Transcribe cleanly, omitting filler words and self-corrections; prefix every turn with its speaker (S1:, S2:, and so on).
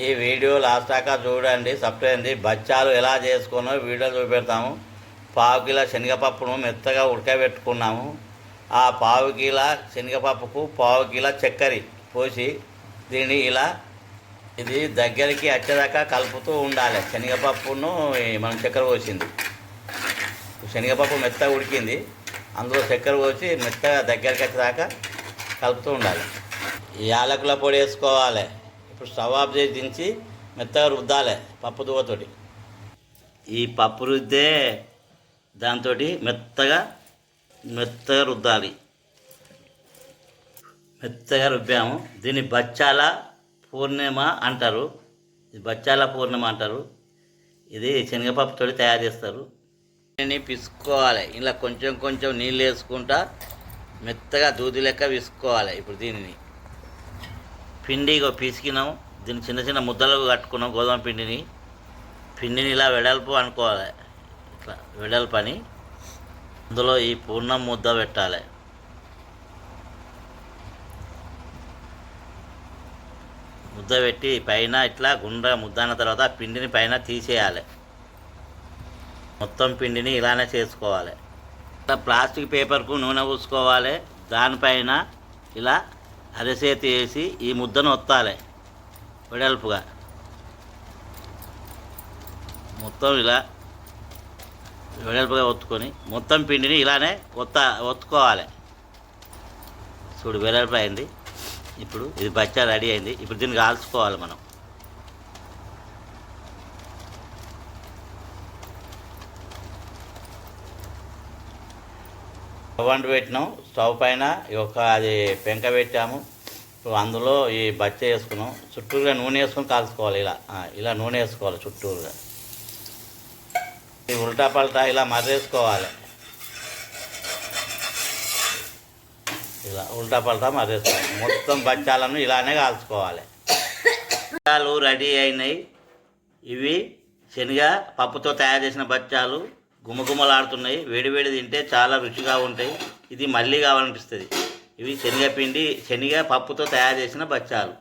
S1: ఈ video last దాకా చూడండి. సబ్స్క్రైబ్ బచ్చాలు ఎలా చేసుకున్నో వీడియో చూపెడతాము. పావు కిలో శనగపప్పును మెత్తగా ఉడకబెట్టుకున్నాము. ఆ పావు కిలో శనగపప్పుకు పావు కిలో చక్కెర పోసి దీన్ని ఇది దగ్గరికి వచ్చేదాకా కలుపుతూ ఉండాలి. శనగపప్పును మనం చక్కెర పోసింది, శనగపప్పు మెత్తగా ఉడికింది, అందులో చక్కెర పోసి మెత్తగా దగ్గరికి వచ్చేదాకా కలుపుతూ ఉండాలి. యాలకుల పొడి వేసుకోవాలి. ఇప్పుడు స్టవ్ ఆఫ్ చేసి దించి మెత్తగా రుద్దాలి పప్పు దువ్వతోటి. ఈ పప్పు రుద్దే దాంతో మెత్తగా రుద్దాలి. మెత్తగా రుబ్బాము. దీన్ని బచ్చాల పూర్ణిమ అంటారు. ఇది బచ్చాల పూర్ణిమ అంటారు. ఇది శనగపప్పుతో తయారు చేస్తారు. దీన్ని పిసుకోవాలి. ఇలా కొంచెం కొంచెం నీళ్ళు వేసుకుంటా మెత్తగా దూది లెక్క పిసుకోవాలి. ఇప్పుడు దీనిని పిండిగా పిసికినాం. దీన్ని చిన్న చిన్న ముద్దలకు కట్టుకున్నాం. గోధుమ పిండిని ఇలా వెడల్పు అనుకోవాలి. ఇట్లా వెడల్పు అని అందులో ఈ పూర్ణం ముద్ద పెట్టాలి. ముద్ద పెట్టి పైన ఇట్లా గుండ్ర ముద్ద అన్న తర్వాత ఆ పిండిని పైన తీసేయాలి. మొత్తం పిండిని ఇలానే చేసుకోవాలి. ఇట్లా ప్లాస్టిక్ పేపర్కు నూనె పూసుకోవాలి. దానిపైన ఇలా అరచేతి వేసి ఈ ముద్దను ఒత్తాలి వెడల్పుగా. మొత్తం ఇలా వెడల్పుగా ఒత్తుకొని మొత్తం పిండిని ఇలానే ఒత్తుకోవాలి. చూడు వెడల్పు అయింది. ఇప్పుడు ఇది బచ్చా రెడీ అయింది. ఇప్పుడు దీన్ని కాల్చుకోవాలి మనం. స్టవ్ అంటు పెట్టినాం. స్టవ్ పైన అది పెంక పెట్టాము. ఇప్పుడు అందులో ఈ బచ్చ వేసుకున్నాం. చుట్టూరుగా నూనె వేసుకొని కాల్చుకోవాలి. ఇలా నూనె వేసుకోవాలి చుట్టూరుగా. ఈ ఉల్టా పల్టా ఇలా మర్రేసుకోవాలి. ఇలా ఉల్టా పల్టా మర్రేసుకోవాలి. మొత్తం బచ్చాలను ఇలానే కాల్చుకోవాలి. బచ్చాలు రెడీ అయినాయి. ఇవి శనగ పప్పుతో తయారు చేసిన బచ్చాలు గుమగుమలాడుతున్నాయి. వేడివేడి తింటే చాలా రుచిగా ఉంటాయి. ఇది మళ్ళీ కావాలనిపిస్తుంది. ఇవి శనగ పప్పుతో తయారు చేసిన బచ్చాలు.